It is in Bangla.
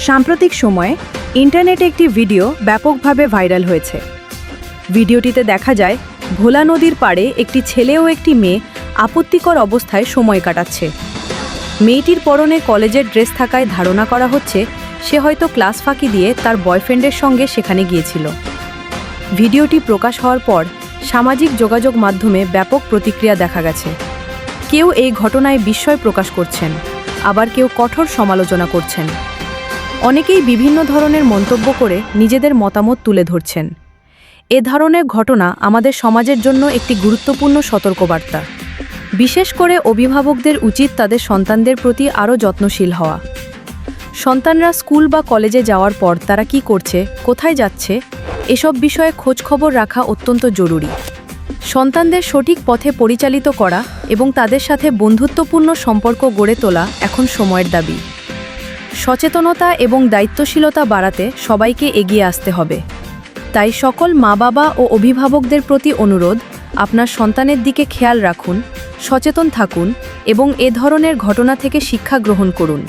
সাম্প্রতিক সময়ে ইন্টারনেটে একটি ভিডিও ব্যাপকভাবে ভাইরাল হয়েছে। ভিডিওটিতে দেখা যায় ভোলা নদীর পাড়ে একটি ছেলে ও একটি মেয়ে আপত্তিকর অবস্থায় সময় কাটাচ্ছে। মেয়েটির পরনে কলেজের ড্রেস থাকায় ধারণা করা হচ্ছে সে হয়তো ক্লাস ফাঁকি দিয়ে তার বয়ফ্রেন্ডের সঙ্গে সেখানে গিয়েছিল। ভিডিওটি প্রকাশ হওয়ার পর সামাজিক যোগাযোগ মাধ্যমে ব্যাপক প্রতিক্রিয়া দেখা গেছে। কেউ এই ঘটনায় বিস্ময় প্রকাশ করছেন, আবার কেউ কঠোর সমালোচনা করছেন। অনেকেই বিভিন্ন ধরনের মন্তব্য করে নিজেদের মতামত তুলে ধরছেন। এ ধরনের ঘটনা আমাদের সমাজের জন্য একটি গুরুত্বপূর্ণ সতর্কবার্তা। বিশেষ করে অভিভাবকদের উচিত তাদের সন্তানদের প্রতি আরও যত্নশীল হওয়া। সন্তানরা স্কুল বা কলেজে যাওয়ার পর তারা কি করছে, কোথায় যাচ্ছে, এসব বিষয়ে খোঁজখবর রাখা অত্যন্ত জরুরি। সন্তানদের সঠিক পথে পরিচালিত করা এবং তাদের সাথে বন্ধুত্বপূর্ণ সম্পর্ক গড়ে তোলা এখন সময়ের দাবি। সচেতনতা এবং দায়িত্বশীলতা বাড়াতে সবাইকে এগিয়ে আসতে হবে। তাই সকল মা-বাবা ও অভিভাবকদের প্রতি অনুরোধ, আপনার সন্তানের দিকে খেয়াল রাখুন, সচেতন থাকুন এবং এ ধরনের ঘটনা থেকে শিক্ষা গ্রহণ করুন।